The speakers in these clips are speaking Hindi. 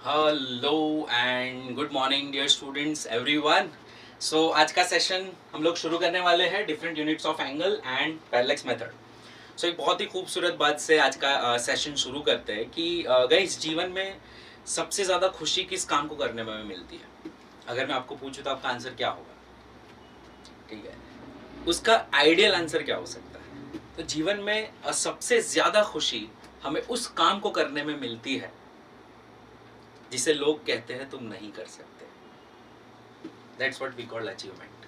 Hello and good morning dear students everyone. So आज का सेशन हम लोग शुरू करने वाले हैं different units of angle and parallax method. So एक बहुत ही खूबसूरत बात से आज का सेशन शुरू करते हैं कि गाइस जीवन में सबसे ज़्यादा खुशी किस काम को करने में मिलती है। अगर मैं आपको पूछूं तो आपका आंसर क्या होगा? ठीक है, उसका आइडियल आंसर क्या हो सकता है? तो जीवन में सबसे ज़्यादा खुशी हमें उस काम को करने में मिलती है जिसे लोग कहते हैं तुम नहीं कर सकते। That's what we call achievement.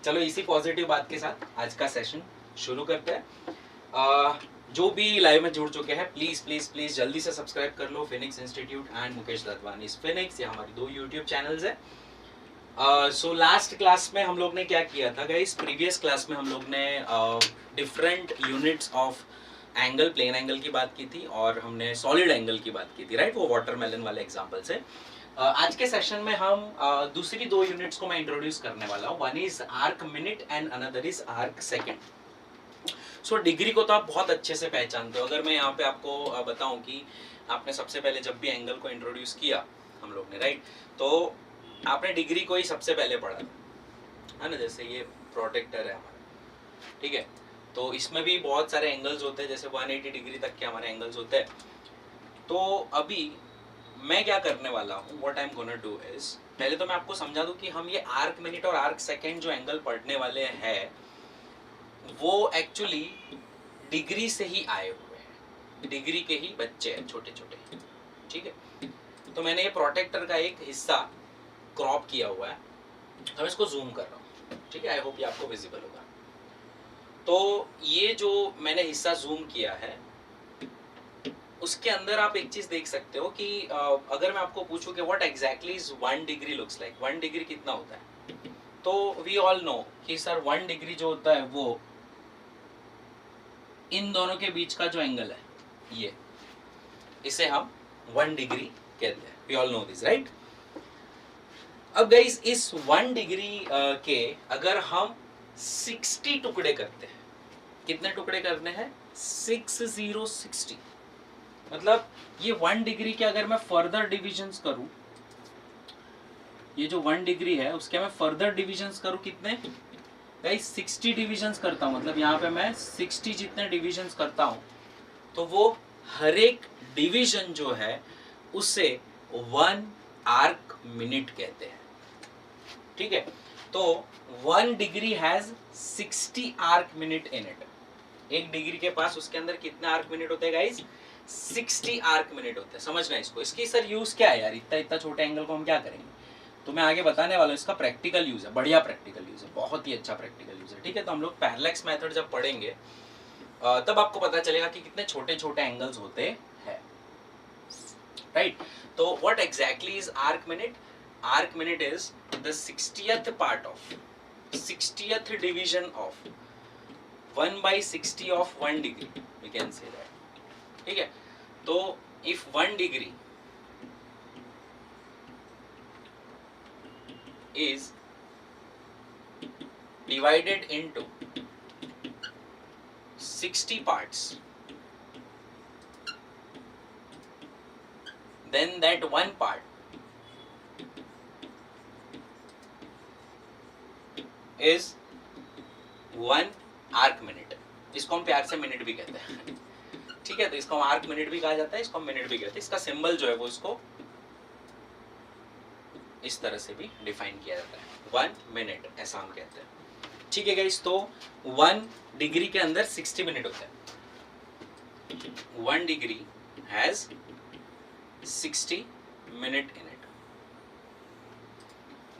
चलो इसी पॉजिटिव बात के साथ आज का सेशन शुरू करते हैं। जो भी लाइव में जुड़ चुके हैं प्लीज प्लीज प्लीज जल्दी से सब्सक्राइब कर लो Phoenix institute and Mukesh Datwani Phoenix. ये हमारी दो यूट्यूब चैनल्स है। सो लास्ट क्लास में हम लोग ने क्या किया था गाइस? प्रीवियस क्लास में हम लोग ने different units of angle, plane angle की बात की थी और हमने सॉलिड एंगल की बात की थी, राइट? वो वाटरमेलन वाले एग्जांपल से। आज के सेशन में हम दूसरी दो यूनिट्स को मैं इंट्रोड्यूस करने वाला हूँ। One is arc minute and another is arc second. So degree को तो आप बहुत अच्छे से पहचानते हो। अगर मैं यहाँ पे आपको बताऊं कि आपने सबसे पहले जब भी एंगल को इंट्रोड्यूस किया हम लोग ने, राइट, तो आपने डिग्री को ही सबसे पहले पढ़ा था, है ना? जैसे ये प्रोटेक्टर है हमारा, ठीक है, तो इसमें भी बहुत सारे एंगल्स होते हैं, जैसे 180 डिग्री तक के हमारे एंगल्स होते हैं। तो अभी मैं क्या करने वाला हूँ, what I am gonna do is, पहले तो मैं आपको समझा दूं कि हम ये आर्क मिनट और आर्क सेकेंड जो एंगल पढ़ने वाले हैं वो एक्चुअली डिग्री से ही आए हुए हैं, डिग्री के ही बच्चे हैं, छोटे छोटे, ठीक है। तो मैंने ये प्रोटेक्टर का एक हिस्सा क्रॉप किया हुआ है, तो मैं इसको जूम कर रहा हूँ, ठीक है। आई होप ये आपको विजिबल होगा। तो ये जो मैंने हिस्सा जूम किया है उसके अंदर आप एक चीज देख सकते हो कि अगर मैं आपको पूछूं कि what exactly is 1 degree looks like, 1 degree कितना होता है, तो वी ऑल नो कि सर 1 डिग्री जो होता है वो इन दोनों के बीच का जो एंगल है ये, इसे हम 1 डिग्री कहते हैं। We all know this, right? अब गाइस इस 1 डिग्री के अगर हम 60 टुकड़े करते हैं, कितने टुकड़े करने हैं? 60, मतलब ये 1 डिग्री के अगर मैं फर्दर डिविजन्स करूं, ये जो 1 डिग्री है उसके मैं फर्दर डिविजन्स करूं कितने गाइस? 60 डिविजन्स करता हूं, मतलब यहाँ पे मैं 60 जितने डिविजन्स करता हूं, तो वो हर एक डिवीजन जो है उसे 1 आर्क मिनट कहते हैं, ठीक है। तो 1 degree has 60 arc minute in it. एक डिग्री के पास उसके अंदर कितने आर्क मिनट होते हैं गाइस? 60 आर्क मिनट होते हैं। समझना इसको। इसकी सर यूज क्या है यार? इतना इतना छोटे एंगल को हम क्या करेंगे? तो मैं आगे बताने वाला हूँ। इसका प्रैक्टिकल यूज है, बढ़िया प्रैक्टिकल यूज है, बहुत ही अच्छा प्रैक्टिकल यूज है, ठीक है। तो हम लोग पैरेलक्स मेथड जब पढ़ेंगे तब आपको पता चलेगा कि कितने छोटे छोटे एंगल्स होते हैं, राइट? तो what exactly is arc minute? Arc minute is the 60th part of 60th division of 1/60 of 1 degree, we can say that, ठीक है। तो if 1 degree is divided into 60 parts, then that one part is 1 arc minute. इसको हम प्यार से मिनट भी कहते हैं, ठीक है। तो इसको हम आर्क मिनट भी कहा जाता है, इसको हम मिनट भी कहते हैं। इसका सिंबल जो है वो इसको इस तरह से भी डिफाइन किया जाता है, 1 मिनट, ऐसा हम कहते हैं, ठीक है गाइस। तो 1 डिग्री के अंदर 60 मिनट होते हैं। 1 degree has 60 minute in it.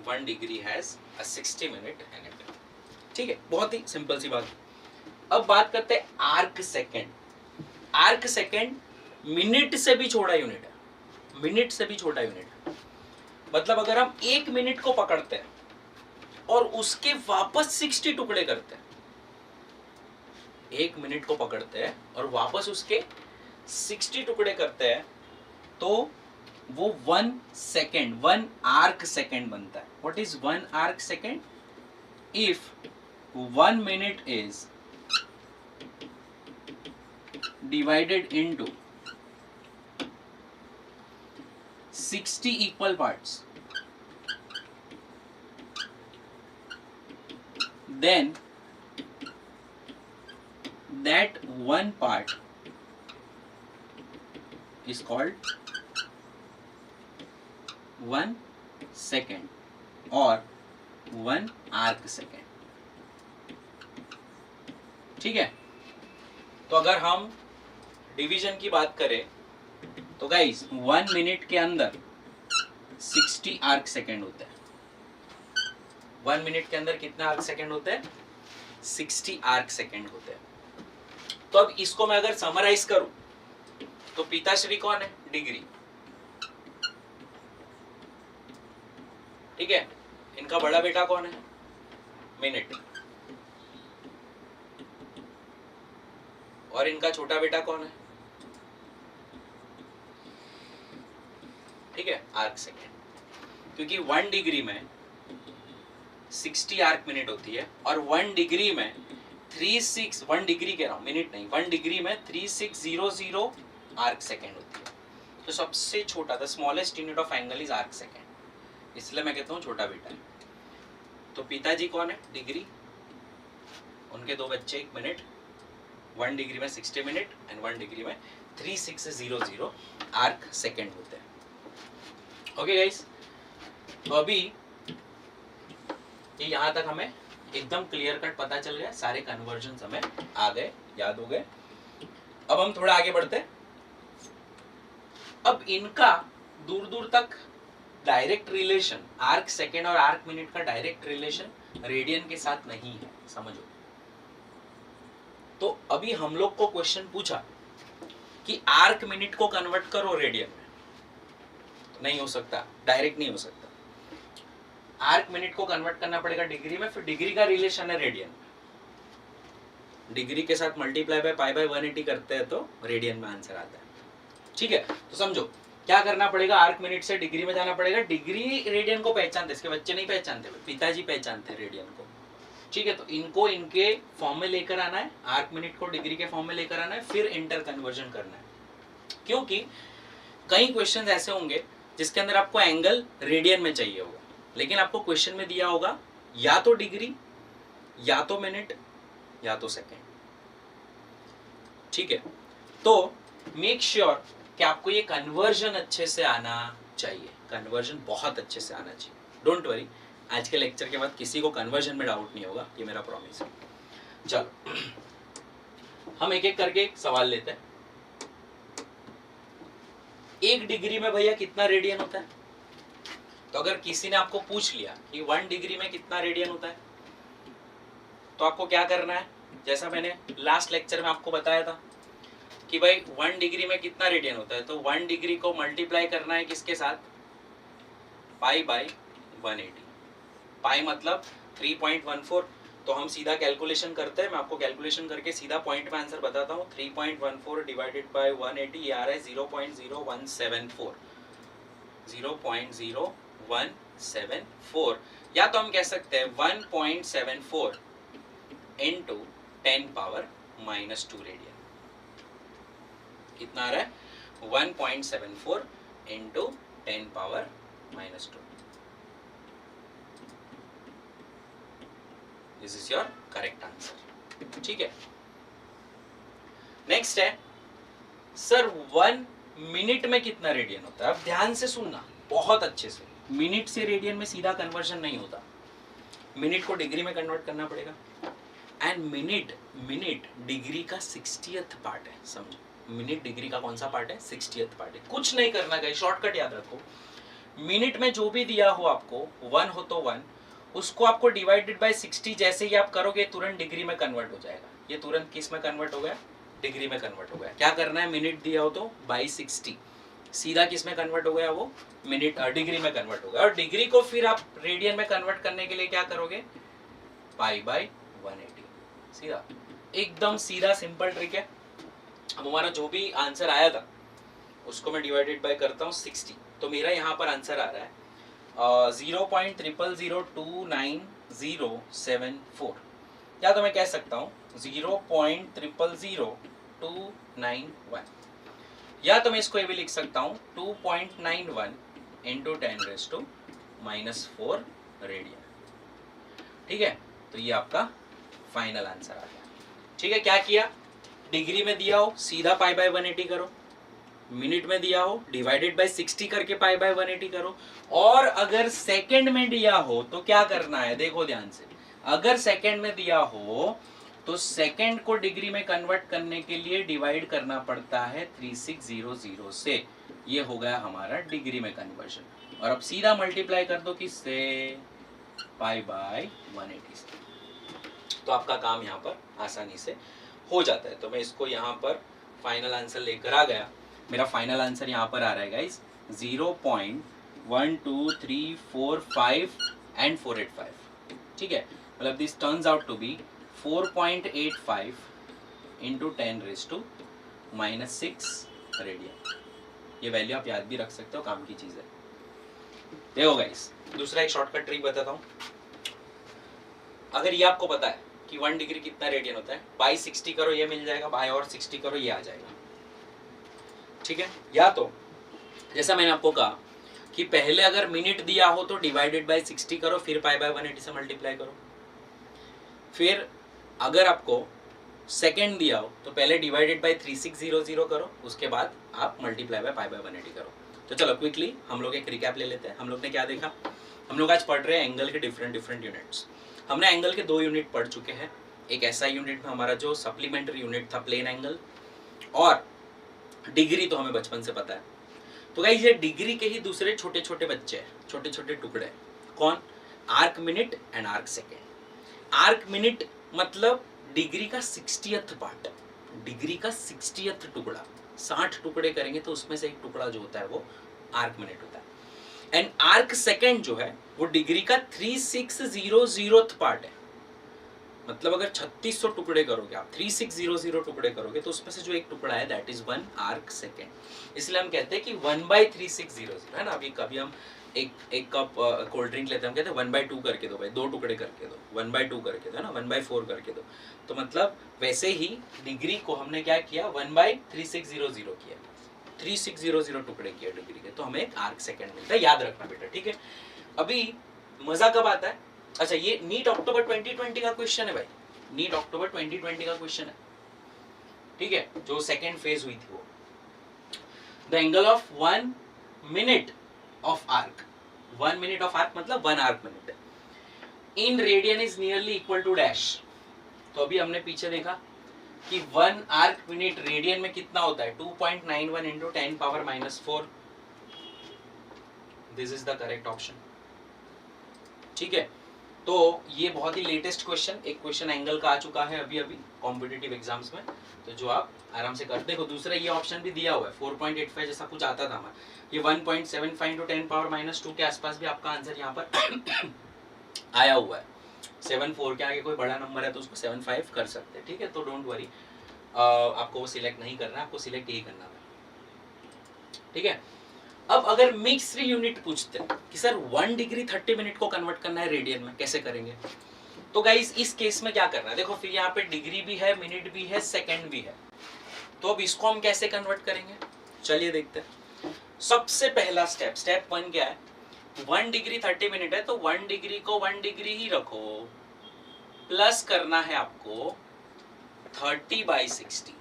1 degree has a 60 minute in it, ठीक है। बहुत ही सिंपल सी बात। अब बात करते हैं arc second. Arc second minute से भी छोटा यूनिट है, मिनट से भी छोटा यूनिट है। मतलब अगर हम 1 मिनट को पकड़ते हैं और उसके वापस 60 टुकड़े करते हैं, 1 मिनट को पकड़ते हैं और वापस उसके 60 टुकड़े करते हैं, तो वो 1 सेकेंड, 1 आर्क सेकेंड बनता है। What is 1 arc second? If 1 minute is divided into 60 equal parts, then that one part is called 1 second or 1 arc second. ठीक है, तो अगर हम डिवीजन की बात करें तो गाइस 1 मिनट के अंदर 60 आर्क सेकेंड होते हैं। 1 मिनट के अंदर कितने आर्क सेकेंड होते हैं? 60 आर्क सेकेंड होते हैं। तो अब इसको मैं अगर समराइज करूं तो पिताश्री कौन है? डिग्री। ठीक है, इनका बड़ा बेटा कौन है? मिनट। और इनका छोटा बेटा कौन है? ठीक है, आर्क सेकेंड। क्योंकि 1 डिग्री में 60 आर्क मिनट होती है और 1 डिग्री में 1 डिग्री कह रहा हूं, मिनट नहीं, 1 डिग्री में 3600 आर्क सेकेंड होती है। तो सबसे छोटा, the smallest unit of angle is arc second, इसलिए मैं कहता हूँ छोटा बेटा है। तो पिताजी कौन है? डिग्री। उनके 2 बच्चे 1 मिनट। 1 डिग्री में 60 मिनट एंड 1 डिग्री में 3600 आर्क सेकेंड होते हैं। ओके गाइस, तो अभी ये यहाँ तक हमें एकदम क्लियर कट पता चल गया, सारे कन्वर्जन हमें आ गए, याद हो गए। अब हम थोड़ा आगे बढ़ते हैं। अब इनका दूर दूर तक डायरेक्ट रिलेशन, आर्क सेकेंड और आर्क मिनट का डायरेक्ट रिलेशन रेडियन के साथ नहीं है, समझो। तो अभी हम लोग को क्वेश्चन पूछा कि आर्क मिनट को कन्वर्ट करो रेडियन में, तो नहीं हो सकता, डायरेक्ट नहीं हो सकता। आर्क मिनट को कन्वर्ट करना पड़ेगा डिग्री में, फिर डिग्री का रिलेशन है रेडियन में। डिग्री के साथ मल्टीप्लाई बाय पाई बाय 180 करते हैं तो रेडियन में आंसर आता है। ठीक है, तो समझो क्या करना पड़ेगा, आर्क मिनट से डिग्री में जाना पड़ेगा। डिग्री रेडियन को पहचानते, इसके बच्चे नहीं पहचानते, पिताजी पहचानते रेडियन को। ठीक है, तो इनको इनके फॉर्म में लेकर आना है, आर्क मिनट को डिग्री के फॉर्म में लेकर आना है, फिर इंटर कन्वर्जन करना है। क्योंकि कई क्वेश्चन ऐसे होंगे जिसके अंदर आपको एंगल रेडियन में चाहिए होगा, लेकिन आपको क्वेश्चन में दिया होगा या तो डिग्री, या तो मिनट, या तो सेकेंड। ठीक है, तो मेक श्योर कि आपको ये कन्वर्जन अच्छे से आना चाहिए, कन्वर्जन बहुत अच्छे से आना चाहिए। डोंट वरी, आज के लेक्चर के बाद किसी को कन्वर्जन में डाउट नहीं होगा, ये मेरा प्रॉमिस है। चलो हम एक एक करके एक सवाल लेते हैं। 1 डिग्री में भैया कितना रेडियन होता है? तो अगर किसी ने आपको पूछ लिया कि 1 डिग्री में कितना रेडियन होता है, तो आपको क्या करना है, जैसा मैंने लास्ट लेक्चर में आपको बताया था कि भाई 1 डिग्री में कितना रेडियन होता है, तो 1 डिग्री को मल्टीप्लाई करना है किसके साथ? पाई बाय 180। पाई मतलब 3.14। तो हम सीधा कैलकुलेशन करते हैं, मैं आपको कैलकुलेशन करके सीधा पॉइंट में आंसर बताता हूँ। 3.14 डिवाइडेड बाय 180, ये आ रहा है 0.0174। 0.0174, या तो हम कह सकते हैं 1.74 इंटू 10 पावर -2 रेडियन। कितना आ रहा है? 1.74 into 10 power -2। This is your correct answer. ठीक है, नेक्स्ट है सर 1 मिनट में कितना रेडियन होता है? अब ध्यान से सुनना बहुत अच्छे से, मिनट से रेडियन में सीधा कन्वर्जन नहीं होता, मिनट को डिग्री में कन्वर्ट करना पड़ेगा। एंड मिनट डिग्री का 60th पार्ट है, समझो। मिनट डिग्री का कौन सा पार्ट है? 60th पार्ट है। कुछ नहीं करना गाइस, शॉर्टकट याद रखो। मिनट में जो भी दिया हो आपको, 1 हो तो 1, उसको आपको डिवाइडेड बाय 60 जैसे ही आप करोगे तुरंत डिग्री में कन्वर्ट हो जाएगा। ये तुरंत किस में कन्वर्ट हो गया? डिग्री में कन्वर्ट हो गया। क्या करना है, मिनट दिया हो तो बाई 60, सीधा किस में कन्वर्ट हो गया? वो मिनट डिग्री में कन्वर्ट हो गया। और डिग्री को फिर आप रेडियन में कन्वर्ट करने के लिए क्या करोगे? पाई बाय 180, सीधा, एकदम सीधा सिंपल ट्रिक है। अब हमारा जो भी आंसर आया था उसको मैं डिवाइडेड बाय करता हूँ 60, तो मेरा यहाँ पर आंसर आ रहा है 0.00029074, या तो मैं कह सकता हूँ 0.000291, या तो मैं इसको ये भी लिख सकता हूँ 2.91 इंटू 10⁻⁻⁴ रेडियन। ठीक है, तो ये आपका फाइनल आंसर आ गया। ठीक है, क्या किया, डिग्री में दिया हो सीधा पाई बाय 180 करो, मिनट में दिया हो डिवाइडेड बाय 60 करके पाई बाय 180 करो, और अगर सेकंड में दिया हो तो क्या करना है, देखो ध्यान से, अगर सेकंड में दिया हो तो सेकंड को डिग्री में कन्वर्ट करने के लिए डिवाइड करना पड़ता है 3600 से। ये हो गया हमारा डिग्री में कन्वर्जन, और अब सीधा मल्टीप्लाई कर दो किससे, पाई बाय 180 से, तो आपका काम यहाँ पर आसानी से हो जाता है। तो मैं इसको यहाँ पर फाइनल आंसर लेकर आ गया। मेरा फाइनल आंसर यहाँ पर आ रहा है गाइस 0.12345 एंड 485। ठीक है, मतलब this turns out to be 4.85 into 10⁻⁻⁶ radian. ये वैल्यू आप याद भी रख सकते हो, काम की चीज है। देखो गाइस, दूसरा एक शॉर्टकट ट्रिक बताता हूँ। अगर ये आपको पता है कि 1 डिग्री कितना रेडियन होता है, बाई 60 करो ये मिल जाएगा, बाई और 60 करो ये आ जाएगा। ठीक है, या तो जैसा मैंने आपको कहा कि पहले अगर मिनट दिया हो तो डिवाइडेड बाय 60 करो, फिर पाई बाय 180 से मल्टीप्लाई करो। फिर अगर आपको सेकंड दिया हो तो पहले डिवाइडेड बाय 3600 करो, उसके बाद आप मल्टीप्लाई बाय पाई बाय 180 करो। तो चलो क्विकली हम लोग एक रिकैप ले लेते हैं। हम लोग ने क्या देखा, हम लोग आज पढ़ रहे हैं एंगल के डिफरेंट यूनिट्स। हमने एंगल के 2 यूनिट पढ़ चुके हैं। एक ऐसा यूनिट में हमारा जो सप्लीमेंट्री यूनिट था प्लेन एंगल, और डिग्री तो हमें बचपन से पता है। तो गाइस ये डिग्री के ही दूसरे छोटे छोटे बच्चे हैं, छोटे छोटे टुकड़े। कौन, arc minute and arc second. Arc minute मतलब डिग्री का 60th पार्ट, डिग्री का 60th टुकड़ा। 60 टुकड़े करेंगे तो उसमें से एक टुकड़ा जो होता है वो आर्क मिनट होता है। एंड आर्क सेकेंड जो है वो डिग्री का 3600th पार्ट है। मतलब अगर 3600 टुकड़े करोगे आप, 3600 टुकड़े करोगे तो उसमें से जो एक टुकड़ा है दैट इज 1 आर्क सेकेंड। इसलिए हम कहते हैं कि 1/3600 है ना। अभी कभी हम एक कप कोल्ड ड्रिंक लेते हैं, हम कहते हैं 1/2 करके दो भाई, 2 टुकड़े करके दो, 1/2 करके दो, है ना, 1/4 करके दो। तो मतलब वैसे ही डिग्री को हमने क्या किया, 1/3600 किया, 3600 टुकड़े किया डिग्री के, तो हमें एक आर्क सेकेंड मिलता है। याद रखना बेटा, ठीक है। अभी मजा कब आता है, अच्छा ये नीट अक्टूबर 2020 का क्वेश्चन है भाई, नीट अक्टूबर 2020 का क्वेश्चन है। ठीक है, जो सेकेंड फेज हुई थी वो, the angle of 1 minute of arc, 1 minute of arc मतलब 1 arc minute in radian is nearly equal to dash. तो अभी हमने पीछे देखा कि 1 आर्क मिनट रेडियन में कितना होता है, 2.91 into 10⁻⁻⁴। This is the correct option. ठीक है, तो ये बहुत ही लेटेस्ट क्वेश्चन, एक क्वेश्चन एंगल का आ चुका है अभी अभी कॉम्पिटिटिव एग्जाम्स में, तो जो आप आराम से कर देखो। दूसरा ये ऑप्शन भी दिया हुआ है 4.85 जैसा कुछ आता था हमारा, ये 1.75 इंटू 10⁻⁻2 के आसपास भी आपका आंसर यहाँ पर आया हुआ है। 74 के आगे कोई बड़ा नंबर है तो उसको 75 कर सकते हैं। ठीक है, तो डोंट वरी, आपको वो सिलेक्ट नहीं करना है, आपको सिलेक्ट यही करना है। ठीक है, अब अगर मिक्स्ड यूनिट पूछते हैं कि सर 1 डिग्री 30 मिनट को कन्वर्ट करना है रेडियन में, कैसे करेंगे? तो गाइस इस केस में क्या करना है, देखो फिर यहाँ पे डिग्री भी है, मिनट भी है, सेकंड भी है, तो अब इसको हम कैसे कन्वर्ट करेंगे, चलिए देखते हैं। सबसे पहला स्टेप, स्टेप 1 क्या है, 1 डिग्री 30 मिनट है तो 1 डिग्री को 1 डिग्री ही रखो, प्लस करना है आपको 30/60।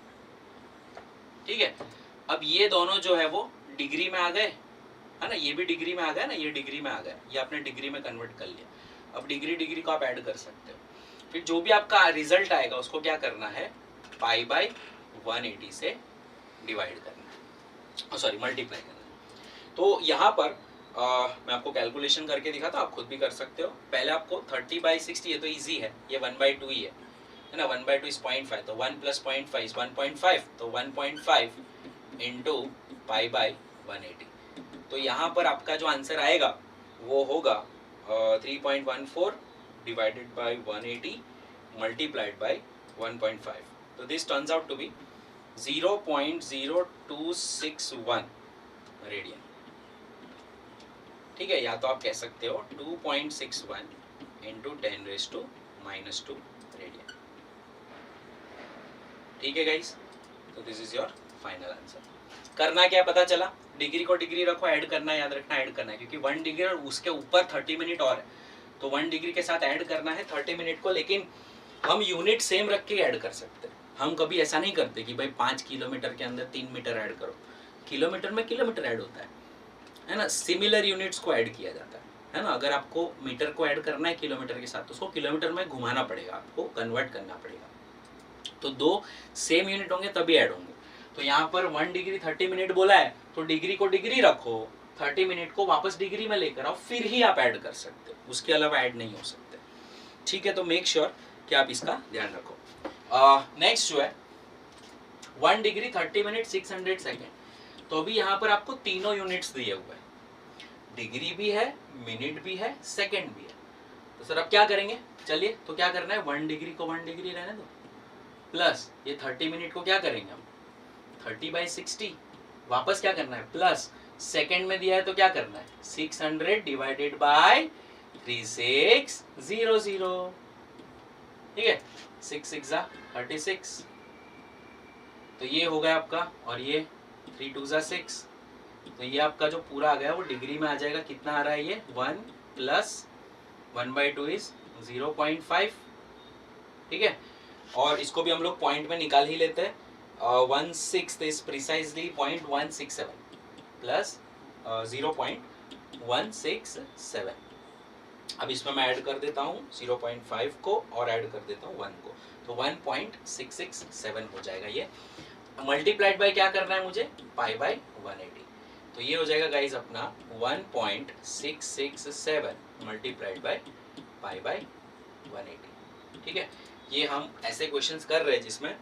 ठीक है, अब ये दोनों जो है वो डिग्री में आ गए, है ना, ये भी डिग्री में आ गया ना, ये डिग्री में आ गया, ये आपने डिग्री में कन्वर्ट कर लिया। अब डिग्री डिग्री को आप ऐड कर सकते हो, फिर जो भी आपका रिजल्ट आएगा उसको क्या करना है, π/180 से डिवाइड करना है, सॉरी मल्टीप्लाई करना है। तो यहाँ पर मैं आपको कैलकुलेशन करके दिखाता हूँ, आप खुद भी कर सकते हो। पहले आपको 30/60, ये तो इजी है, ये 1/2 ही है ना, 1/2 इज 0.5, तो 1 + 0.5 इज 1.5, तो 1.5 इंटू π/180। तो यहाँ पर आपका जो आंसर आएगा वो होगा 3.14 डिवाइडेड बाय 180 मल्टीप्लाइड बाय 1.5। तो this turns out to be 0.0261 radian. ठीक है, या तो आप कह सकते हो 2.61 इंटू 10⁻⁻² रेडियन। ठीक है गाइस, तो this is your final answer. करना क्या पता चला, डिग्री को डिग्री रखो, ऐड करना है, याद रखना ऐड करना है, क्योंकि 1 डिग्री और उसके ऊपर 30 मिनट और है, तो 1 डिग्री के साथ ऐड करना है 30 मिनट को, लेकिन हम यूनिट सेम रख के ऐड कर सकते हैं। हम कभी ऐसा नहीं करते कि भाई 5 किलोमीटर के अंदर 3 मीटर ऐड करो, किलोमीटर में किलोमीटर ऐड होता है ना, सिमिलर यूनिट्स को ऐड किया जाता है ना। अगर आपको मीटर को ऐड करना है किलोमीटर के साथ, तो उसको किलोमीटर में घुमाना पड़ेगा, आपको कन्वर्ट करना पड़ेगा, तो 2 सेम यूनिट होंगे तभी ऐड होंगे। तो यहाँ पर 1 डिग्री 30 मिनट बोला है, तो डिग्री को डिग्री रखो, 30 मिनट को वापस डिग्री में लेकर आओ, फिर ही आप ऐड कर सकते हो, उसके अलावा ऐड नहीं हो सकते। ठीक है, तो मेक श्योर कि आप इसका ध्यान रखो। नेक्स्ट जो है 1 डिग्री 30 मिनट 600 सेकेंड, तो अभी यहाँ पर आपको तीनों यूनिट्स दिए हुए हैं, डिग्री भी है, मिनट भी है, सेकेंड भी है। तो सर अब क्या करेंगे, चलिए तो क्या करना है, 1 डिग्री को 1 डिग्री रहने दो, प्लस ये 30 मिनट को क्या करेंगे हम 30/60, वापस क्या करना है प्लस, सेकेंड में दिया है तो क्या करना है 600 डिवाइडेड बाय 3600, ठीक है, 6 6 36, तो ये हो गया आपका, और ये 3 2 6, तो ये आपका जो पूरा आ गया वो डिग्री में आ जाएगा, कितना आ रहा है ये 1 प्लस 1/2 इज 0.5, ठीक है, और इसको भी हम लोग पॉइंट में निकाल ही लेते हैं, 1/6 इज प्रिसाइजली 0.167 प्लस 0.167। अब इसमें मैं ऐड कर देता हूँ 0.5 को और ऐड कर देता हूँ 1 को, तो 1.667 हो जाएगा ये, मल्टीप्लाइड बाय क्या करना है मुझे π/180, तो ये हो जाएगा गाइज अपना 1.667 मल्टीप्लाइड बाय π/180, ठीक है। ये हम ऐसे क्वेश्चंस कर रहे हैं जिसमें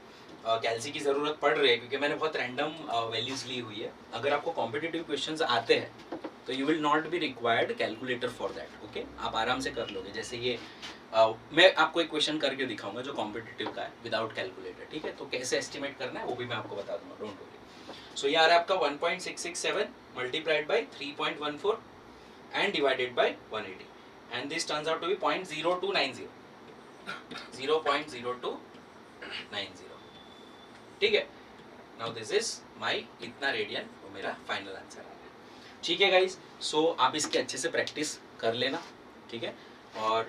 कैल्सी की ज़रूरत पड़ रही है, क्योंकि मैंने बहुत रैंडम वैल्यूज ली हुई है। अगर आपको कॉम्पिटिटिव क्वेश्चंस आते हैं तो you will not be required calculator for that, okay, आप आराम से कर लोगे। जैसे ये मैं आपको एक क्वेश्चन करके दिखाऊंगा जो कॉम्पिटिटिव का है विदाउट कैलकुलेटर, ठीक है, तो कैसे एस्टिमेट करना है वो भी मैं आपको बता दूंगा, डोंट वरी। सो ये आ रहा है आपका 1.667 multiplied by 3.14 and divided by 180, and this turns out to be 0.0290, 0.0290, ठीक है। नाउ दिस इज माय इतना रेडियन, वो मेरा फाइनल आंसर आ गया, ठीक है गाइस। सो आप इसके अच्छे से प्रैक्टिस कर लेना, ठीक है, और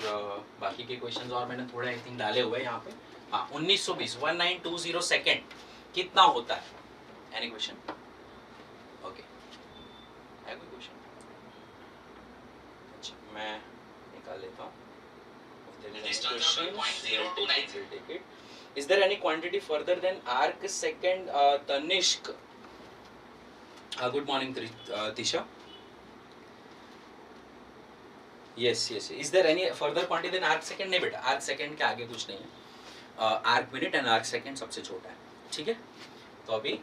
बाकी के क्वेश्चंस और मैंने थोड़ा आई थिंक डाले हुए हैं यहाँ पे। हाँ, 1920 1920 सेकेंड कितना होता है, एनी क्वेश्चन, ओके, है कोई क्वेश्चन? अच्छा, मैं निकाल लेता हूँ। Is there any quantity further than arc second? Tanishq, good morning Tisha. Yes, is there any further quantity than arc second? नहीं बेटा, arc second के आगे कुछ नहीं है, arc minute and arc second सबसे छोटा है, ठीक है। तो अभी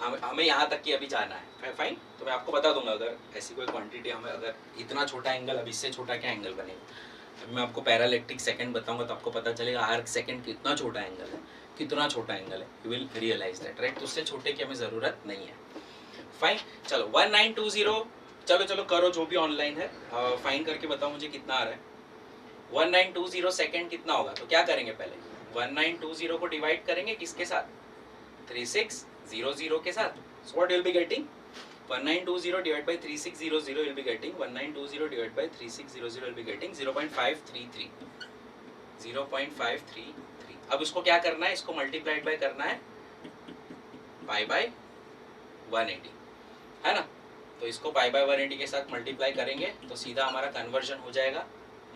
हमें यहाँ तक की अभी जाना है, फाइन, तो मैं आपको बता दूंगा अगर ऐसी कोई क्वांटिटी हमें, अगर इतना छोटा एंगल, अब इससे छोटा क्या एंगल बनेगा, मैं आपको पैरालेक्ट्रिक सेकंड बताऊंगा तो आपको पता चलेगा आर्क सेकंड कितना छोटा एंगल है, कितना छोटा एंगल है, you will realise that, right. तो उससे छोटे की हमें ज़रूरत नहीं है, फाइन। चलो 1920, चलो करो जो भी ऑनलाइन है, फाइन करके बताओ मुझे कितना आ रहा है। 1920 सेकंड कितना होगा, तो क्या करेंगे, पहले 1920 को डिवाइड करेंगे किसके साथ, 3600 के साथ, so what you will be getting 1920 divided by 3600 you will be getting 1920 divided by 3600 will be getting 0.533 0.533। अब इसको क्या करना है, इसको मल्टीप्लाइड बाय करना है π/180, है ना। तो इसको π/180 के साथ मल्टीप्लाई करेंगे तो सीधा हमारा कन्वर्जन हो जाएगा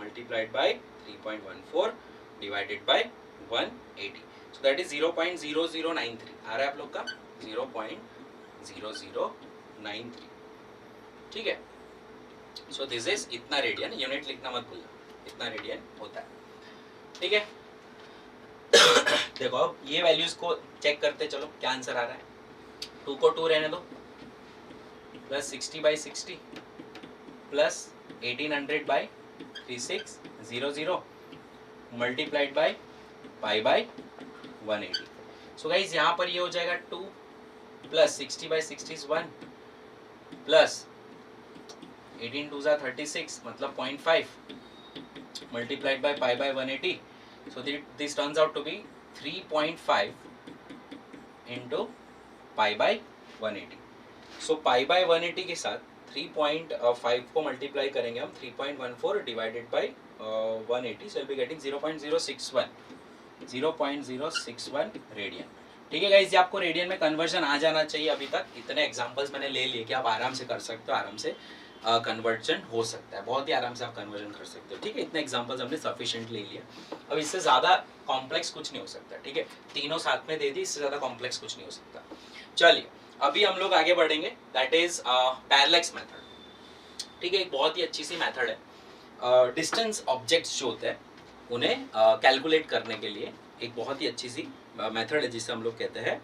multiplied by 3.14 divided by 180, so that is 0.0093 आ रहा है आप लोग का 0.0093, ठीक है। सो दिस इज इतना रेडियन, यूनिट लिखना मत भूलना, इतना रेडियन होता है, ठीक है। देखो अब ये वैल्यूज को चेक करते चलो क्या आंसर आ रहा है। 2 को 2 रहने दो, plus 60/60 plus 1800/3600 multiplied by π/180। So guys यहाँ पर ये हो जाएगा 2 प्लस 60/60 इज 1 प्लस 18 2 36 मतलब 0.5 multiplied by π/180, so this turns out to be 3.5 into π/180, so pi by 180 के साथ 3.5 को मल्टीप्लाई करेंगे हम 3.14 divided by 180, so will be getting 0.061 radian. ठीक है गाइस, ये आपको रेडियन में कन्वर्जन आ जाना चाहिए। अभी तक इतने एग्जांपल्स मैंने ले लिए कि आप आराम से कर सकते हो, आराम से कन्वर्जन हो सकता है, बहुत ही आराम से आप कन्वर्जन कर सकते हो। ठीक है, इतने एग्जांपल्स हमने सफिशिएंट ले लिया। अब इससे ज़्यादा कॉम्प्लेक्स कुछ नहीं हो सकता। ठीक है, तीनों साथ में दे दी, इससे ज़्यादा कॉम्प्लेक्स कुछ नहीं हो सकता। चलिए अभी हम लोग आगे बढ़ेंगे, दैट इज पैरेलैक्स मेथड। ठीक है, एक बहुत ही अच्छी सी मेथड है। डिस्टेंस ऑब्जेक्ट्स जो होते हैं उन्हें कैलकुलेट करने के लिए एक बहुत ही अच्छी सी मेथड है जिसे हम लोग कहते हैं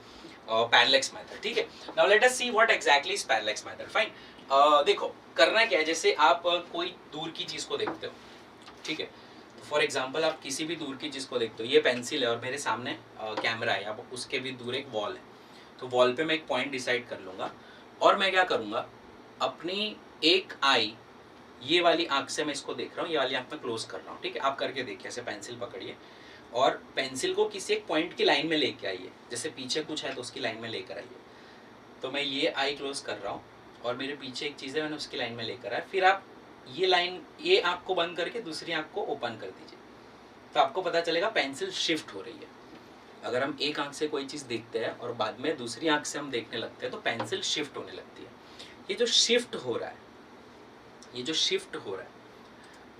पैरेलैक्स मेथड। ठीक है, now let us see what exactly is parallax method. Fine, देखो करना क्या है, जैसे आप कोई दूर की चीज़ को देखते हो। ठीक है, तो फॉर एग्जांपल आप किसी भी दूर की चीज़ को देखते हो, ये पेंसिल है और मेरे सामने कैमरा है, अब उसके भी दूर एक वॉल है, तो वॉल पे मैं एक पॉइंट डिसाइड कर लूँगा और मैं क्या करूँगा, अपनी एक आई ये वाली आँख से मैं इसको देख रहा हूँ, ये वाली आँख में क्लोज कर रहा हूँ। ठीक है, आप करके देखिए, ऐसे पेंसिल पकड़िए और पेंसिल को किसी एक पॉइंट की लाइन में लेके आइए, जैसे पीछे कुछ है तो उसकी लाइन में लेकर आइए। तो मैं ये आई क्लोज कर रहा हूँ और मेरे पीछे एक चीज़ है, मैंने उसकी लाइन में लेकर आया। फिर आप ये लाइन, ये आँख को बंद करके दूसरी आँख को ओपन कर दीजिए, तो आपको पता चलेगा पेंसिल शिफ्ट हो रही है। अगर हम एक आँख से कोई चीज़ देखते हैं और बाद में दूसरी आँख से हम देखने लगते हैं तो पेंसिल शिफ्ट होने लगती है। ये जो शिफ्ट हो रहा है,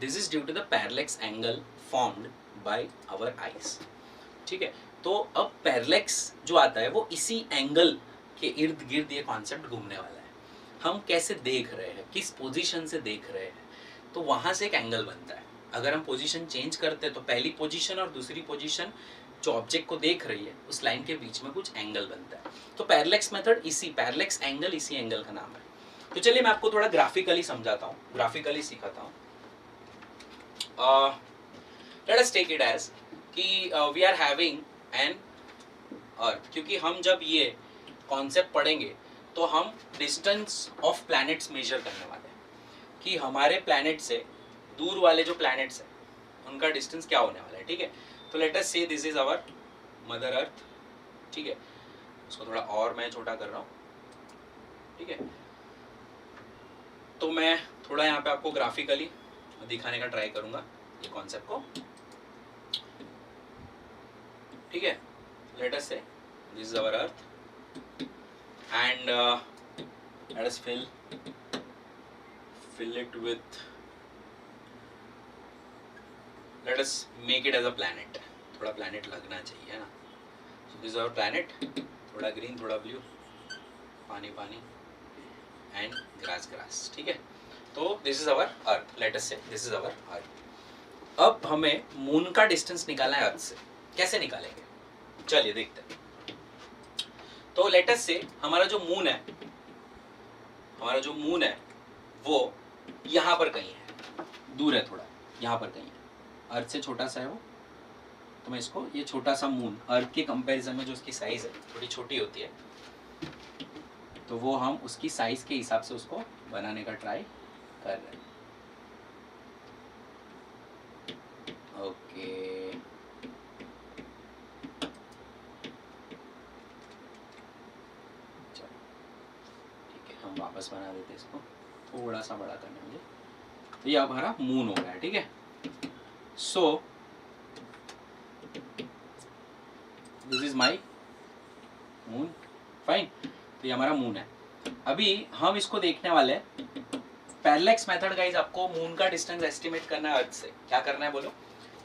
this is due to the parallax angle formed by our eyes. ठीक है, तो अब पैरेलैक्स जो आता है वो इसी एंगल के इर्द गिर्द ये कॉन्सेप्ट घूमने वाला है। हम कैसे देख रहे हैं, किस पोजीशन से देख रहे हैं, तो वहाँ से एक एंगल बनता है। अगर हम पोजीशन चेंज करते हैं तो पहली पोजीशन और दूसरी पोजीशन जो ऑब्जेक्ट को देख रही है उस लाइन के बीच में कुछ एंगल बनता है। तो पैरेलैक्स मेथड इसी, पैरेलैक्स एंगल इसी एंगल का नाम है। तो चलिए मैं आपको थोड़ा ग्राफिकली समझाता हूँ, ग्राफिकली सिखाता हूँ। Let us take it as कि we are having an earth, क्योंकि हम जब ये कॉन्सेप्ट पढ़ेंगे तो हम डिस्टेंस ऑफ प्लैनेट्स मेजर करने वाले हैं कि हमारे प्लैनेट से दूर वाले जो प्लैनेट्स हैं उनका डिस्टेंस क्या होने वाला है। ठीक है, तो let us say this is our mother earth. ठीक है, उसको थोड़ा और मैं छोटा कर रहा हूँ। ठीक है, तो मैं थोड़ा यहाँ पे आपको ग्राफिकली दिखाने का ट्राई करूँगा ये कॉन्सेप्ट को। ठीक है, let us say this is our earth and let us fill it with, let us make it as a planet। थोड़ा planet लगना चाहिए, है ना। so this is our planet, थोड़ा green थोड़ा blue, पानी पानी and grass। ठीक है, तो this is our earth, let us say this is our earth। अब हमें मून का डिस्टेंस निकालना है अर्थ से। कैसे निकालेंगे, चलिए देखते हैं। तो लेट अस से हमारा जो मून है वो यहाँ पर कहीं है, दूर है थोड़ा, यहाँ पर कहीं है, अर्थ से छोटा सा है वो। तो मैं इसको, ये छोटा सा मून अर्थ के कंपैरिजन में जो उसकी साइज है थोड़ी छोटी होती है, तो वो हम उसकी साइज के हिसाब से उसको बनाने का ट्राई कर रहे हैं। ओके, वापस बना देते हैं इसको, थोड़ा सा बड़ा करने मुझे। तो ये अब हमारा मून हो रहा है। ठीक है, सो this is my moon. Fine, तो ये हमारा मून है। अभी हम इसको देखने वाले हैं पैरेलैक्स मेथड। गाइस, आपको मून का डिस्टेंस एस्टिमेट करना है अर्थ से। क्या करना है बोलो,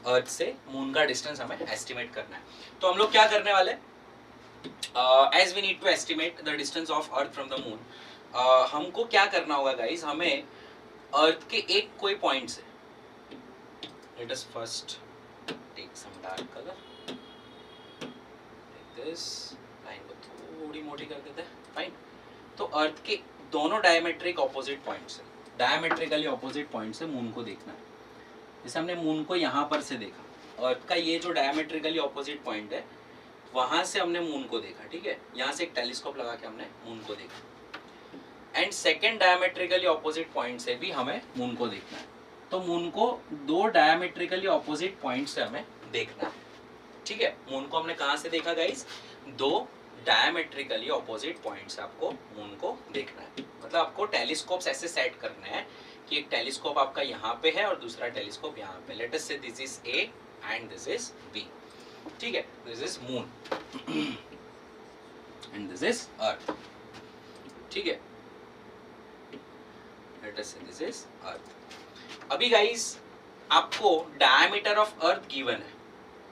अर्थ से मून का डिस्टेंस हमें एस्टिमेट करना है। तो हम लोग क्या करने वाले हैं, as we need to estimate the distance of earth from the moon, हमको क्या करना होगा गाइज, हमें अर्थ के एक कोई पॉइंट से, let us first take some dark colour, this line को थोड़ी मोटी कर देते हैं। फाइन, तो अर्थ के दोनों डायमेट्रिक ऑपोजिट पॉइंट से, डायमेट्रिकली ऑपोजिट पॉइंट से मून को देखना है। जैसे हमने मून को यहाँ पर से देखा, अर्थ का ये जो डायमेट्रिकली ऑपोजिट पॉइंट है वहाँ से हमने मून को देखा। ठीक है, यहाँ से एक टेलीस्कोप लगा के हमने मून को देखा, and second diametrically opposite point से भी हमें मून को देखना है। तो मून को दो डायमेट्रिकली ऑपोजिट पॉइंट से हमें देखना है। ठीक है, मून को हमने कहाँ से देखा गाइस, दो डायमेट्रिकली ऑपोजिट पॉइंट से आपको मून को देखना है। मतलब आपको टेलीस्कोप्स ऐसे सेट करना है कि एक टेलीस्कोप आपका यहाँ पे है और दूसरा टेलीस्कोप यहाँ पे। Let us say this is A and this is B, ठीक है, this is moon and this is earth, ठीक है, let us say this is अर्थ। अभी गाइस आपको डायमीटर ऑफ अर्थ गिवन है।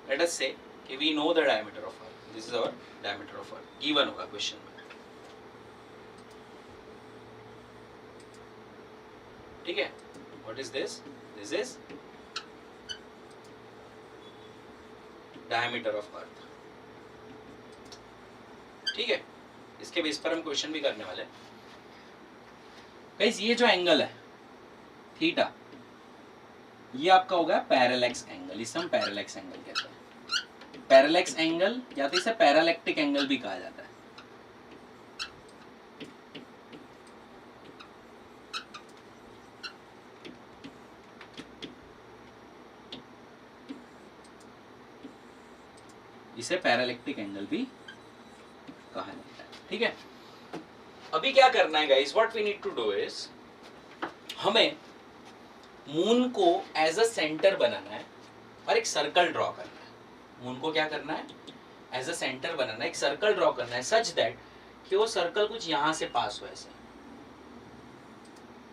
लेट अस से कि we know the diameter of earth, this is our diameter of earth, given होगा क्वेश्चन में, ठीक है। What is this? This is diameter of earth, ठीक है। इसके बेस पर हम क्वेश्चन भी करने वाले हैं। गाइस ये जो एंगल है थीटा, ये आपका होगा पैरेलैक्स एंगल, इसे हम पैरेलैक्स एंगल कहते हैं। पैरेलैक्स एंगल या तो इसे पैरालैक्टिक एंगल भी कहा जाता है। इसे पैरालैक्टिक एंगल भी कहा जाता है, ठीक है। अभी क्या करना है guys, what we need to do is, हमें मून को एज अ सेंटर बनाना है और एक सर्कल ड्रॉ करना है। मून को क्या करना है, एज अ सेंटर बनाना है, एक सर्कल ड्रॉ करना है सच दैट कि वो सर्कल कुछ यहां से पास हो, ऐसे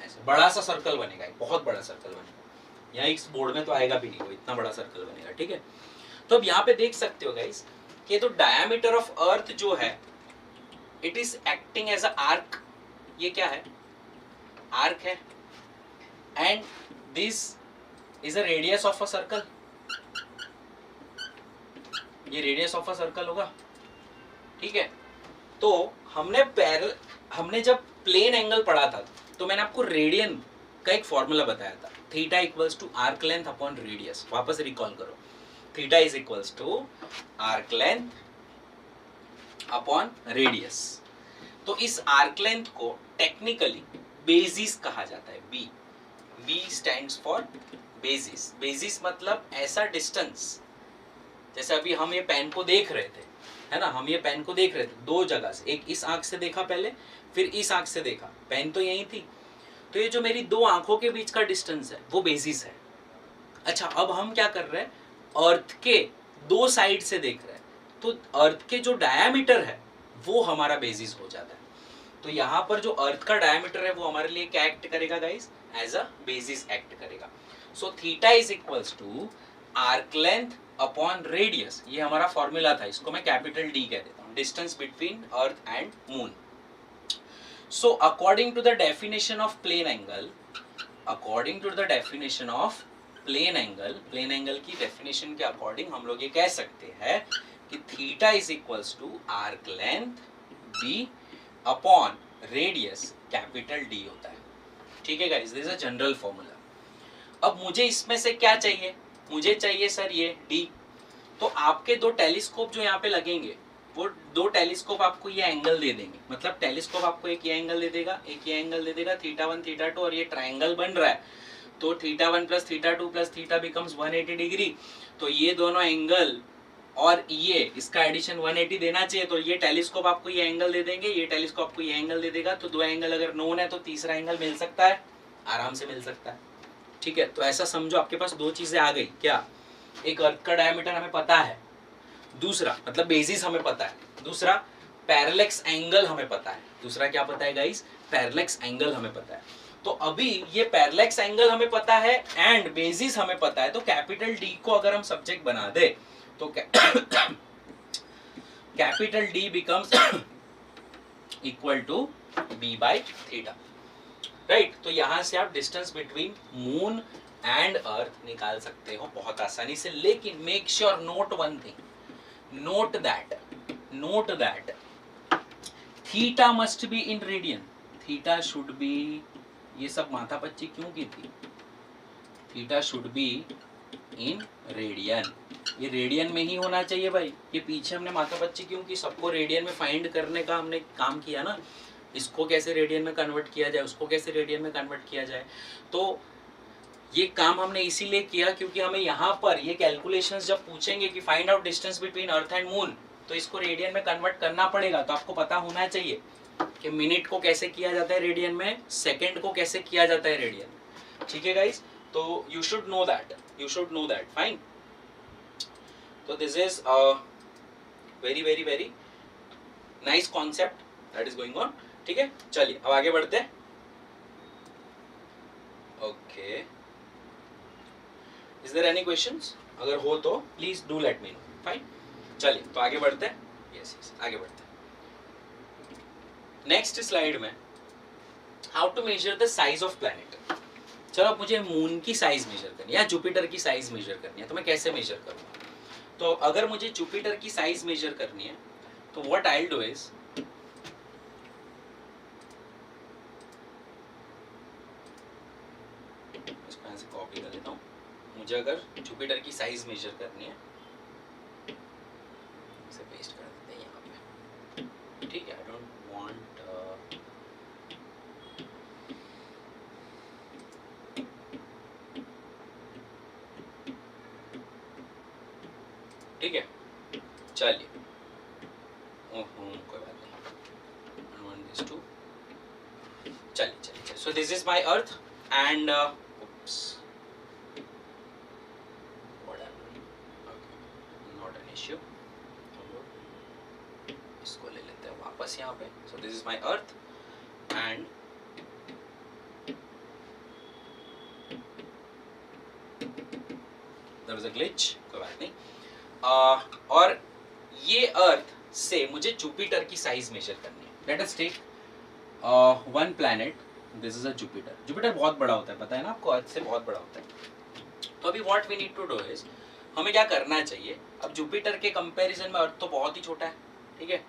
ऐसे बड़ा सा सर्कल बनेगा, एक बहुत बड़ा सर्कल बनेगा। यहाँ इस बोर्ड में तो आएगा भी नहीं, वो इतना बड़ा सर्कल बनेगा, ठीक है। तो अब यहाँ पे देख सकते हो गाइस कि तो डायमीटर ऑफ अर्थ जो है it is acting as a arc. ये क्या है? आर्क है। And this is a radius of a circle, ये रेडियस ऑफ अ सर्कल होगा, ठीक है। तो हमने जब प्लेन एंगल पढ़ा था तो मैंने आपको रेडियन का एक फॉर्मूला बताया था, theta equals to arc length upon radius. वापस रिकॉल करो, theta is equals to arc length upon radius. तो इस आर्क लेंथ को टेक्निकली बेसिस कहा जाता है, B. B stands for basis. Basis मतलब ऐसा डिस्टेंस, जैसे अभी हम ये पेन को देख रहे थे, है ना, हम ये पेन को देख रहे थे दो जगह से, एक इस आंख से देखा पहले, फिर इस आंख से देखा, पेन तो यही थी। तो ये जो मेरी दो आंखों के बीच का डिस्टेंस है वो बेसिस है। अच्छा, अब हम क्या कर रहे हैं, अर्थ के दो साइड से देख रहे हैं, तो अर्थ के जो डायमीटर है वो हमारा बेसिस हो जाता है। तो यहाँ पर जो अर्थ का डायमीटर है वो हमारे लिए क्या एक्ट करेगा guys, as a basis act करेगा। So theta is equals to arc length upon radius, ये हमारा फॉर्मूला था, इसको मैं कैपिटल डी कह देता हूँ, distance between earth and moon. So according to the definition of plane angle, according to the definition of plane angle की डेफिनेशन के अकॉर्डिंग हम लोग ये कह सकते हैं कि theta is equals to arc length B upon radius capital D होता है, ठीक है guys, this is a general formula. अब मुझे इसमें से क्या चाहिए, मुझे चाहिए सर ये डी। तो आपके दो टेलीस्कोप जो यहाँ पे लगेंगे, वो दो टेलीस्कोप आपको ये एंगल दे देंगे। मतलब टेलीस्कोप आपको एक ये एंगल दे देगा, एक ये एंगल दे देगा, थीटा 1 थीटा 2, और ये ट्रायंगल बन रहा है तो theta 1 plus theta 2 plus theta becomes 180 degree. तो ये दोनों एंगल और ये इसका एडिशन 180 देना चाहिए। तो ये टेलीस्कोप आपको ये एंगल दे देंगे, ये टेलीस्कोप आपको ये एंगल दे देगा। तो दो एंगल अगर नोन है तो तीसरा एंगल मिल सकता है, आराम से मिल सकता है, ठीक है। तो ऐसा समझो आपके पास दो चीजें आ गई, क्या, एक अर्थ का डायमीटर हमें पता है, दूसरा मतलब बेसिस हमें पता है, दूसरा पैरेलैक्स एंगल हमें पता है। दूसरा क्या पता है गाइस, पैरेलैक्स एंगल हमें पता है। तो अभी ये पैरेलैक्स एंगल हमें पता है एंड बेसिस हमें पता है, तो कैपिटल डी को अगर हम सब्जेक्ट बना दे तो capital D becomes equal to B by theta, right. तो यहां से आप distance between moon and earth निकाल सकते हो बहुत आसानी से। लेकिन make sure note one thing, note that theta must be in radian. Theta should be, ये सब माथापच्ची क्यों की थी, theta should be in radian, ये रेडियन में ही होना चाहिए भाई। ये पीछे हमने माथापच्ची क्यों की, सबको रेडियन में फाइंड करने का हमने काम किया ना, इसको कैसे रेडियन में कन्वर्ट किया जाए, उसको कैसे रेडियन में कन्वर्ट किया जाए। तो ये काम हमने इसीलिए किया क्योंकि हमें यहाँ पर ये कैलकुलेशंस जब पूछेंगे कि find out distance between earth and moon, तो इसको रेडियन में कन्वर्ट करना पड़ेगा। तो आपको पता होना चाहिए कि मिनट को कैसे किया जाता है रेडियन में, सेकंड को कैसे किया जाता है रेडियन में। ठीक है गाइस, तो you should know that, fine. तो this is very very very nice concept that is going on. ठीक है, चलिए अब आगे बढ़ते हैं। Okay, is there any questions? अगर हो तो please do let me know, fine. चलिए तो आगे बढ़ते हैं। यस, आगे बढ़ते हैं। नेक्स्ट स्लाइड में how to measure the size of planet. चलो अब मुझे मून की साइज मेजर करनी है या जुपिटर की साइज मेजर करनी है, तो मैं कैसे मेजर करूँगा? तो अगर मुझे जुपिटर की साइज मेजर करनी है तो what I will do is, इसको ऐसे कॉपी कर लेता हूँ। मुझे अगर जुपिटर की साइज मेजर करनी है, इसे पेस्ट कर देते हैं यहाँ पे। ठीक है, आई डोंट वांट ठीक है, चलिए कोई बात नहीं, चलिए। So this is my earth and not an issue, इसको ले लेते हैं वापस यहाँ पे। So this is my earth and there was a glitch, कोई बात नहीं। और ये अर्थ से मुझे जुपिटर की साइज मेजर करनी है। Let us take one planet, this is a Jupiter. Jupiter बहुत बड़ा होता है, पता है ना आपको, अर्थ से बहुत बड़ा होता है। तो अभी what we need to do is, हमें क्या करना चाहिए, अब जुपिटर के कंपैरिजन में अर्थ तो बहुत ही छोटा है, ठीक है,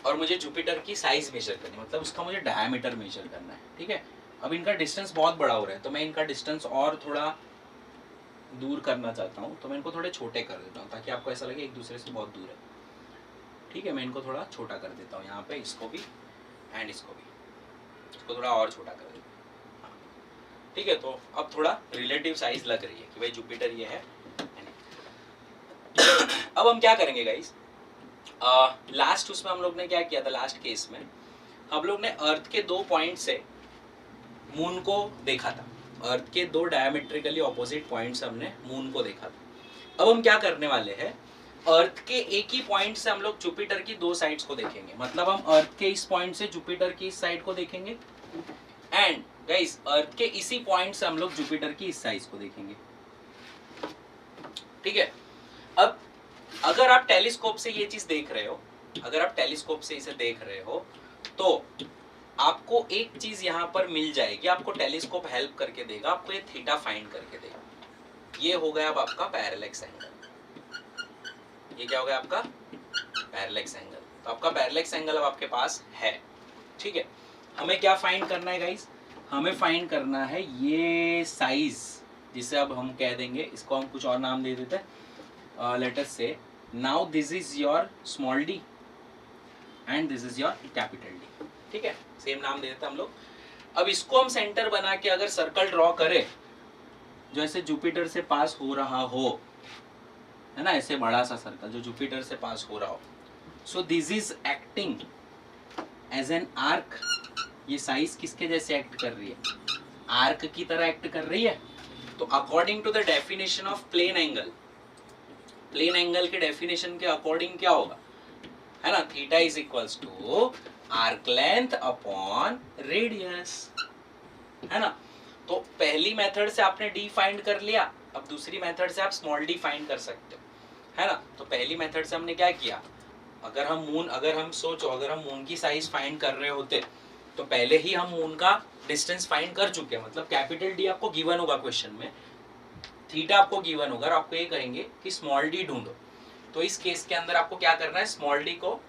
और मुझे जुपिटर की साइज मेजर करनी है, मतलब उसका मुझे डायमीटर मेजर करना है। ठीक है, अब इनका डिस्टेंस बहुत बड़ा हो रहा है, तो मैं इनका डिस्टेंस और थोड़ा दूर करना चाहता हूँ, तो मैं इनको थोड़े छोटे कर देता हूँ ताकि आपको ऐसा लगे एक दूसरे से बहुत दूर है। ठीक है, मैं इनको थोड़ा छोटा कर देता हूँ यहाँ पे, इसको भी एंड इसको भी, इसको थोड़ा और छोटा कर देता हूँ। हाँ, ठीक है, तो अब थोड़ा रिलेटिव साइज लग रही है कि भाई जुपिटर ये है। अब हम क्या करेंगे गाइस, लास्ट उसमें हम लोग ने क्या किया था, लास्ट केस में हम लोग ने अर्थ के 2 पॉइंट से मून को देखा था। अर्थ के 2 डायमेट्रिकली ऑपोजिट पॉइंट से हमने मून को देखा था। अब हम क्या करने वाले हैं, अर्थ के एक ही पॉइंट से हम लोग जुपिटर की 2 साइड्स को देखेंगे। मतलब हम अर्थ के इस पॉइंट से जुपिटर की इस साइड को देखेंगे एंड गाइस अर्थ के इसी पॉइंट से हम लोग जुपिटर की इस साइड को देखेंगे। ठीक है, अब अगर आप टेलीस्कोप से ये चीज देख रहे हो, अगर आप टेलीस्कोप से इसे देख रहे हो, तो आपको एक चीज यहां पर मिल जाएगी, आपको टेलीस्कोप हेल्प करके देगा, आपको ये थीटा फाइंड करके देगा। ये हो गया अब आपका पैरेलैक्स एंगल। ये क्या हो गया आपका पैरेलैक्स एंगल। तो आपका पैरेलैक्स एंगल अब आपके पास है। ठीक है, हमें क्या फाइंड करना है गाइस, हमें फाइंड करना है ये साइज, जिसे अब हम कह देंगे, इसको हम कुछ और नाम दे देते हैं। लेट अस से now this is your small D and this is your capital D. ठीक है, सेम नाम दे देते हैं हम लोग। अब इसको हम सेंटर बना के अगर सर्कल ड्रॉ करें जो ऐसे जुपिटर से पास हो रहा हो, है ना, ऐसे बड़ा सा सर्कल जो जुपिटर से पास हो रहा हो, so this is acting as an arc. ये साइज किसके जैसे एक्ट कर रही है, आर्क की तरह एक्ट कर रही है। तो according to the definition of plane angle, plane angle के डेफिनेशन के अकॉर्डिंग क्या होगा, है ना, theta is equals to arc length upon radius, है ना। तो पहली मेथड से आपने डी फाइंड कर लिया, अब दूसरी मेथड से आप स्मॉल डी फाइंड कर सकते हो, है ना। तो पहली मेथड से हमने क्या किया, अगर हम मून की साइज फाइंड कर रहे होते तो पहले ही हम मून का डिस्टेंस फाइंड कर चुके हैं। मतलब कैपिटल डी आपको गिवन होगा क्वेश्चन में, थीटा आपको गिवन होगा, और आपको ये कहेंगे कि स्मॉल डी ढूंढो। तो इस केस के अंदर आपको क्या करना है, स्मॉल डी को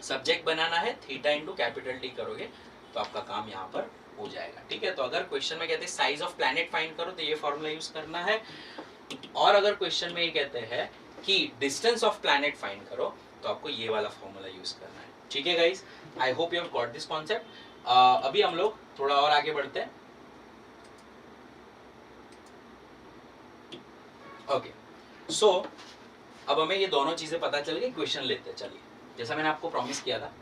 सब्जेक्ट बनाना है, थीटा इंटू कैपिटल डी करोगे तो आपका काम यहाँ पर हो जाएगा। ठीक है, तो अगर क्वेश्चन में कहते हैं साइज ऑफ प्लैनेट फाइंड करो तो ये फॉर्मूला यूज करना है, और अगर क्वेश्चन में ये कहते हैं कि डिस्टेंस ऑफ प्लैनेट फाइंड करो तो आपको ये वाला फॉर्मूला यूज करना है। ठीक है guys, I hope you have got this concept. अभी हम लोग थोड़ा और आगे बढ़ते हैं। ओके, सो अब हमें ये दोनों चीज़ें पता चल गई, क्वेश्चन लेते हैं। चलिए, जैसा मैंने आपको प्रॉमिस किया था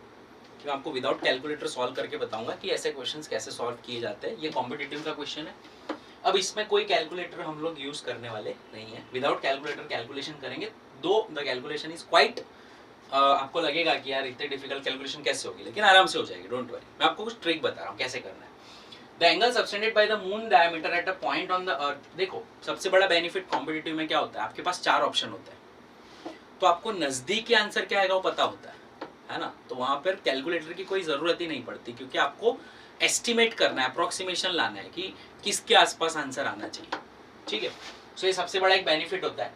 कि मैं आपको विदाउट कैलकुलेटर सॉल्व करके बताऊंगा कि ऐसे क्वेश्चंस कैसे सॉल्व किए जाते हैं। ये कॉम्पिटिटिव का क्वेश्चन है। अब इसमें कोई कैलकुलेटर हम लोग यूज करने वाले नहीं है। विदाउट कैलकुलेटर कैलकुलेशन करेंगे, दो द कैलकुलेशन इज क्वाइट, आपको लगेगा कि यार इतने डिफिकल्ट कैलकुलेशन कैसे होगी, लेकिन आराम से हो जाएगी, डोंट वरी। मैं आपको कुछ ट्रिक बता रहा हूँ कैसे करना है। The angle subtended by the moon diameter at a point on the earth. देखो, सबसे बड़ा बेनिफिट कॉम्पिटिटिव में क्या होता है, आपके पास 4 ऑप्शन होते हैं, तो आपको नजदीकी आंसर क्या आएगा वो पता होता है ना। तो वहां पर कैलकुलेटर की कोई जरूरत ही नहीं पड़ती, क्योंकि आपको एस्टिमेट करना है, अप्रोक्सीमेशन लाना है कि किसके आसपास आंसर आना चाहिए। ठीक है, सो ये सबसे बड़ा एक बेनिफिट होता है।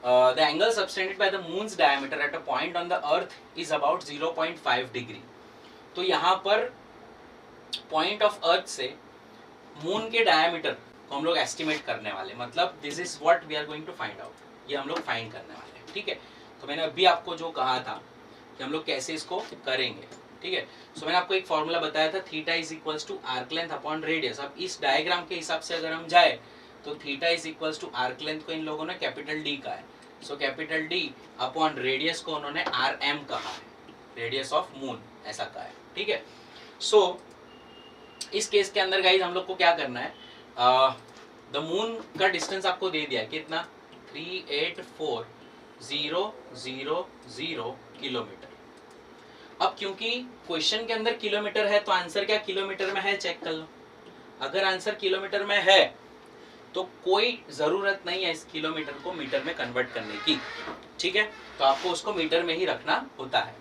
The angle subtended by the moon's diameter at a point on the earth is about 0.5 degree. तो यहाँ पर पॉइंट ऑफ अर्थ से मून के डायमीटर को हम लोग एस्टिमेट करने वाले, मतलब this is what we are going to find out, ये हम लोग फाइंड करने वाले हैं। ठीक है, तो मैंने अभी आपको जो कहा था कि हम लोग कैसे इसको करेंगे। ठीक है, सो मैंने आपको एक फॉर्मूला बताया था, theta is equals to arc length upon radius. अब इस डायग्राम के हिसाब से अगर हम जाए तो theta is equals to arc length को इन लोगों ने कैपिटल डी का है, so capital D upon radius को उन्होंने आर एम कहा है, रेडियस ऑफ मून ऐसा कहा है। ठीक है, सो इस केस के अंदर गाइज हम लोग को क्या करना है, द मून का डिस्टेंस आपको दे दिया कितना, 384,000 किलोमीटर। अब क्योंकि क्वेश्चन के अंदर किलोमीटर है, तो आंसर क्या किलोमीटर में है चेक कर लो। अगर आंसर किलोमीटर में है तो कोई जरूरत नहीं है इस किलोमीटर को मीटर में कन्वर्ट करने की। ठीक है, तो आपको उसको मीटर में ही रखना होता है।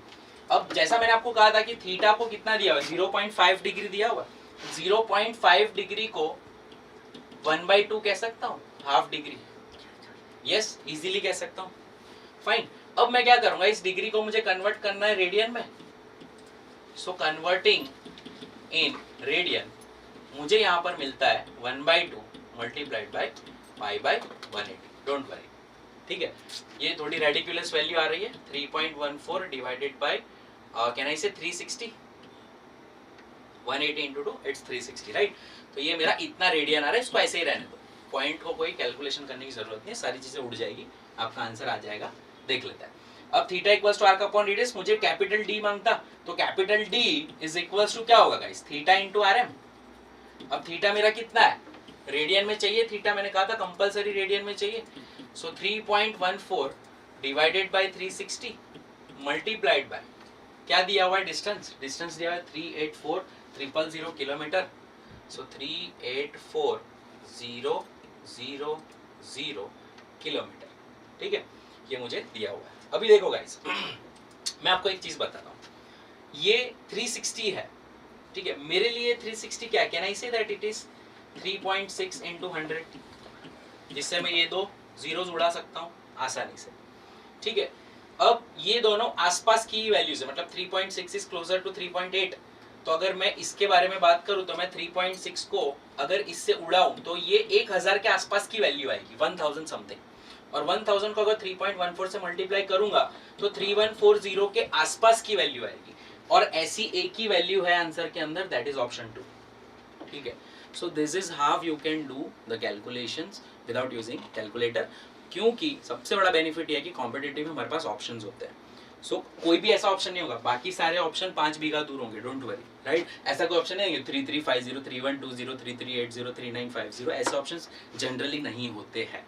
अब जैसा मैंने आपको कहा था कि थीटा को कितना दिया हुआ है, 0.5 डिग्री दिया हुआ। 0.5 डिग्री को 1/2 कह सकता हूँ, हाफ डिग्री। यस, इजीली कह सकता हूँ। फाइन, अब मैं क्या करूंगा, इस डिग्री को मुझे कन्वर्ट करना है रेडियन में, सो कन्वर्टिंग इन रेडियन मुझे यहाँ पर मिलता है 1/2 मल्टीप्लाइड बाय π/180। डोंट वरी, ठीक है। ये थोड़ी रेडिकुलस वैल्यू आ रही है, 3.14 डिवाइडेड बाय कैन आई से 360, 180 into 2 इट्स 360, राइट। तो ये मेरा इतना रेडियन आ रहा है, इसको ऐसे ही रहने दो, पॉइंट को कोई कैलकुलेशन करने की जरूरत नहीं है, सारी चीजें उड़ जाएगी, आपका आंसर आ जाएगा। देख लेता है। अब theta equals to arc upon radius, मुझे कैपिटल डी मांगता, तो capital D is equals to क्या होगा guys, theta into R M. अब थीटा मेरा कितना है, रेडियन में चाहिए थीटा, मैंने कहा था कंपलसरी रेडियन में चाहिए, सो 3.14 डिवाइडेड बाय 360 मल्टीप्लाइड बाय क्या दिया हुआ है, डिस्टेंस, डिस्टेंस दिया हुआ है 384,000 किलोमीटर, सो 384,000 किलोमीटर। ठीक है, ये मुझे दिया हुआ है। अभी देखो गाइस, मैं आपको एक चीज बताता हूँ, ये 360 है, ठीक है, मेरे लिए 360 क्या है, can I say that it is 3.6 into 100, जिससे मैं ये दो जीरोस उड़ा सकता हूँ आसानी से। ठीक है, अब ये दोनों आसपास की वैल्यूज है, मतलब 3.6 इज क्लोजर टू 3.8, तो अगर मैं इसके बारे में बात करूं तो मैं 3.6 को अगर इससे उड़ाऊं तो ये 1000 के आसपास की वैल्यू आएगी, 1000 समथिंग, और 1000 को अगर 3.14 से मल्टीप्लाई करूंगा तो 3140 के आसपास की वैल्यू आएगी, और ऐसी एक ही वैल्यू है आंसर के अंदर, दैट इज ऑप्शन 2। ठीक है, सो this is how you can do the calculations without using calculator, क्योंकि सबसे बड़ा बेनिफिट ये है कि कॉम्पिटिटिव में हमारे पास ऑप्शंस होते हैं। सो कोई भी ऐसा ऑप्शन नहीं होगा, बाकी सारे ऑप्शन 5 बीघा दूर होंगे, डोंट वरी, राइट। ऐसा कोई ऑप्शन नहीं है 3350 3120 3380 3950, ऐसे ऑप्शंस जनरली नहीं होते हैं,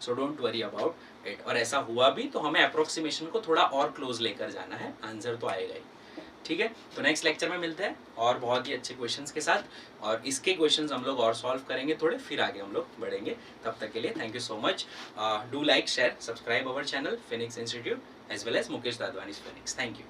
so don't worry about it. और ऐसा हुआ भी तो हमें अप्रोक्सीमेशन को थोड़ा और क्लोज लेकर जाना है, आंसर तो आएगा ही। ठीक है, तो नेक्स्ट लेक्चर में मिलते हैं और बहुत ही अच्छे क्वेश्चंस के साथ, और इसके क्वेश्चंस हम लोग और सॉल्व करेंगे थोड़े, फिर आगे हम लोग बढ़ेंगे। तब तक के लिए thank you so much, do like share subscribe our channel Phoenix institute as well as Mukesh Dadwani's Phoenix. Thank you.